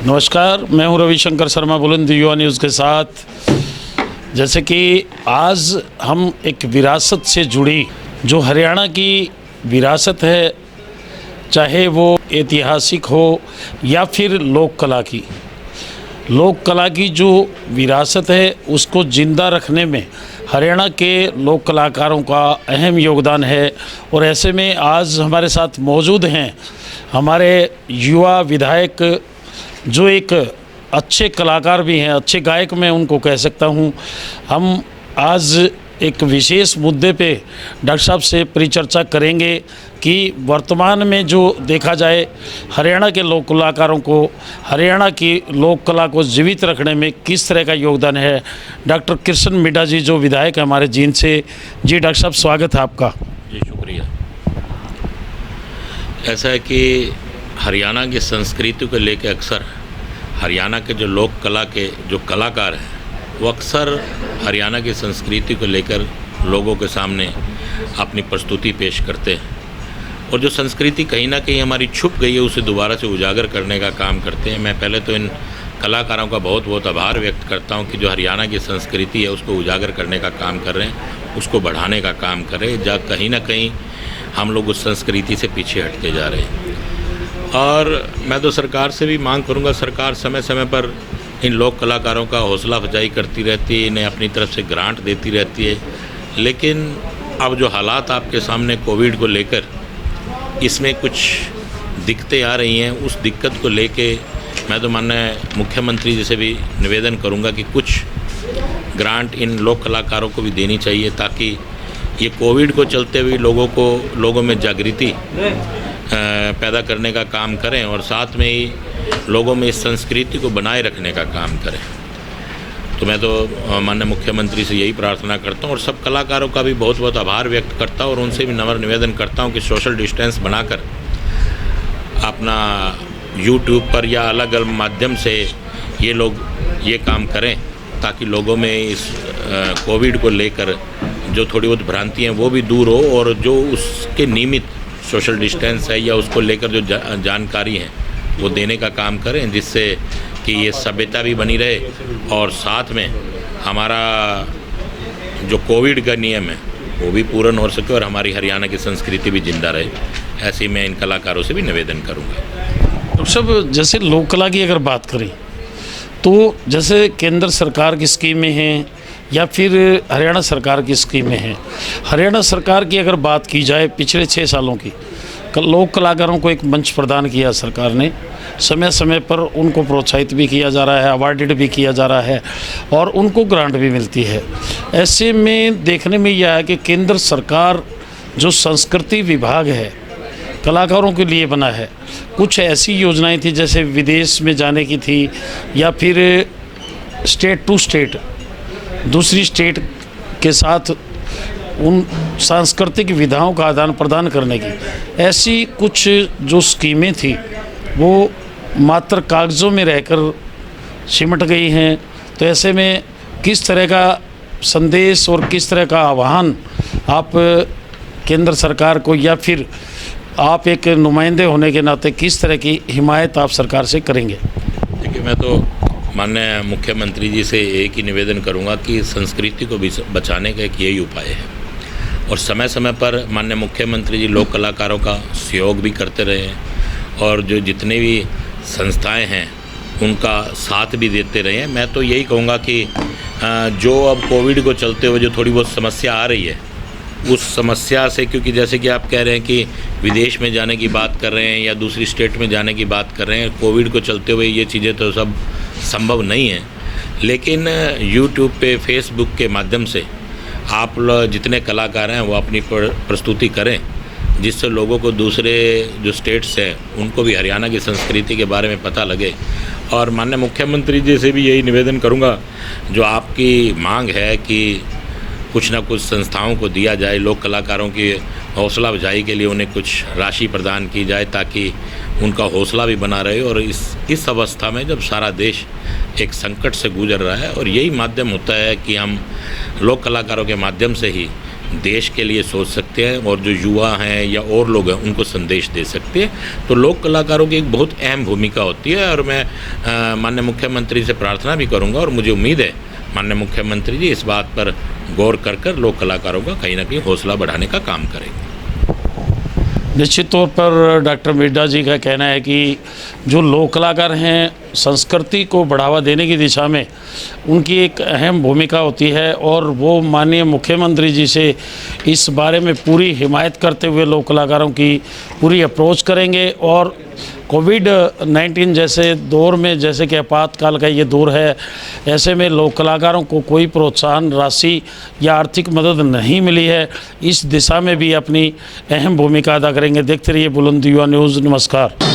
नमस्कार, मैं हूं रविशंकर शर्मा बुलंद युवा न्यूज़ के साथ। जैसे कि आज हम एक विरासत से जुड़ी जो हरियाणा की विरासत है, चाहे वो ऐतिहासिक हो या फिर लोक कला की जो विरासत है उसको ज़िंदा रखने में हरियाणा के लोक कलाकारों का अहम योगदान है। और ऐसे में आज हमारे साथ मौजूद हैं हमारे युवा विधायक, जो एक अच्छे कलाकार भी हैं, अच्छे गायक मैं उनको कह सकता हूं। हम आज एक विशेष मुद्दे पे डॉक्टर साहब से परिचर्चा करेंगे कि वर्तमान में जो देखा जाए हरियाणा के लोक कलाकारों को, हरियाणा की लोक कला को जीवित रखने में किस तरह का योगदान है। डॉक्टर कृष्ण मिड्ढा जी जो विधायक है हमारे जींद से। जी डॉक्टर साहब, स्वागत है आपका। जी शुक्रिया। ऐसा है कि हरियाणा की संस्कृति को लेकर अक्सर हरियाणा के जो लोक कला के जो कलाकार हैं वो अक्सर हरियाणा की संस्कृति को लेकर लोगों के सामने अपनी प्रस्तुति पेश करते हैं और जो संस्कृति कहीं ना कहीं हमारी छुप गई है उसे दोबारा से उजागर करने का काम करते हैं। मैं पहले तो इन कलाकारों का बहुत बहुत आभार व्यक्त करता हूं कि जो हरियाणा की संस्कृति है उसको उजागर करने का काम कर रहे हैं, उसको बढ़ाने का काम कर रहे हैं, जहाँ कहीं ना कहीं हम लोग उस संस्कृति से पीछे हटते जा रहे हैं। और मैं तो सरकार से भी मांग करूंगा, सरकार समय समय पर इन लोक कलाकारों का हौसला अफजाई करती रहती है, इन्हें अपनी तरफ से ग्रांट देती रहती है। लेकिन अब जो हालात आपके सामने कोविड को लेकर इसमें कुछ दिक्कतें आ रही हैं, उस दिक्कत को लेके मैं तो माननीय मुख्यमंत्री जी से भी निवेदन करूंगा कि कुछ ग्रांट इन लोक कलाकारों को भी देनी चाहिए, ताकि ये कोविड को चलते हुए लोगों में जागृति पैदा करने का काम करें और साथ में ही लोगों में इस संस्कृति को बनाए रखने का काम करें। तो मैं तो माननीय मुख्यमंत्री से यही प्रार्थना करता हूं और सब कलाकारों का भी बहुत बहुत आभार व्यक्त करता हूं और उनसे भी नम्र निवेदन करता हूं कि सोशल डिस्टेंस बनाकर अपना यूट्यूब पर या अलग अलग माध्यम से ये लोग ये काम करें, ताकि लोगों में इस कोविड को लेकर जो थोड़ी बहुत भ्रांतियाँ वो भी दूर हो और जो उसके निमित्त सोशल डिस्टेंस है या उसको लेकर जो जानकारी है वो देने का काम करें, जिससे कि ये सभ्यता भी बनी रहे और साथ में हमारा जो कोविड का नियम है वो भी पूर्ण हो सके और हमारी हरियाणा की संस्कृति भी जिंदा रहे। ऐसे ही मैं इन कलाकारों से भी निवेदन करूँगा। तो सब जैसे लोक कला की अगर बात करें तो जैसे केंद्र सरकार की स्कीमें हैं या फिर हरियाणा सरकार की स्कीमें हैं। हरियाणा सरकार की अगर बात की जाए पिछले 6 सालों की, लोक कलाकारों को एक मंच प्रदान किया सरकार ने, समय समय पर उनको प्रोत्साहित भी किया जा रहा है, अवार्डेड भी किया जा रहा है और उनको ग्रांट भी मिलती है। ऐसे में देखने में यह है कि केंद्र सरकार जो संस्कृति विभाग है कलाकारों के लिए बना है, कुछ ऐसी योजनाएं थी जैसे विदेश में जाने की थी या फिर स्टेट टू स्टेट, दूसरी स्टेट के साथ उन सांस्कृतिक विधाओं का आदान प्रदान करने की, ऐसी कुछ जो स्कीमें थी वो मात्र कागज़ों में रहकर सिमट गई हैं। तो ऐसे में किस तरह का संदेश और किस तरह का आह्वान आप केंद्र सरकार को या फिर आप एक नुमाइंदे होने के नाते किस तरह की हिमायत आप सरकार से करेंगे? देखिए, मैं तो माननीय मुख्यमंत्री जी से एक ही निवेदन करूंगा कि संस्कृति को भी बचाने का एक यही उपाय है और समय समय पर माननीय मुख्यमंत्री जी लोक कलाकारों का सहयोग भी करते रहे और जो जितने भी संस्थाएं हैं उनका साथ भी देते रहे हैं। मैं तो यही कहूँगा कि जो अब कोविड को चलते हुए जो थोड़ी बहुत समस्या आ रही है उस समस्या से, क्योंकि जैसे कि आप कह रहे हैं कि विदेश में जाने की बात कर रहे हैं या दूसरी स्टेट में जाने की बात कर रहे हैं, कोविड को चलते हुए ये चीज़ें तो सब संभव नहीं है। लेकिन यूट्यूब पे, फेसबुक के माध्यम से आप लोग जितने कलाकार हैं वो अपनी प्रस्तुति करें, जिससे लोगों को दूसरे जो स्टेट्स हैं उनको भी हरियाणा की संस्कृति के बारे में पता लगे। और माननीय मुख्यमंत्री जी से भी यही निवेदन करूंगा, जो आपकी मांग है कि कुछ ना कुछ संस्थाओं को दिया जाए, लोक कलाकारों की हौसला अफजाई के लिए उन्हें कुछ राशि प्रदान की जाए ताकि उनका हौसला भी बना रहे। और इस अवस्था में जब सारा देश एक संकट से गुजर रहा है और यही माध्यम होता है कि हम लोक कलाकारों के माध्यम से ही देश के लिए सोच सकते हैं और जो युवा हैं या और लोग हैं उनको संदेश दे सकते हैं। तो लोक कलाकारों की एक बहुत अहम भूमिका होती है और मैं माननीय मुख्यमंत्री से प्रार्थना भी करूंगा और मुझे उम्मीद है माननीय मुख्यमंत्री जी इस बात पर गौर कर लोक कलाकारों का कहीं ना कहीं हौसला बढ़ाने का काम करेंगे। निश्चित तौर पर डॉक्टर मिर्जा जी का कहना है कि जो लोक कलाकार हैं संस्कृति को बढ़ावा देने की दिशा में उनकी एक अहम भूमिका होती है और वो माननीय मुख्यमंत्री जी से इस बारे में पूरी हिमायत करते हुए लोक कलाकारों की पूरी अप्रोच करेंगे और कोविड-19 जैसे दौर में, जैसे कि आपातकाल का ये दौर है, ऐसे में लोक कलाकारों को कोई प्रोत्साहन राशि या आर्थिक मदद नहीं मिली है, इस दिशा में भी अपनी अहम भूमिका अदा करेंगे। देखते रहिए बुलंद युवा न्यूज़। नमस्कार।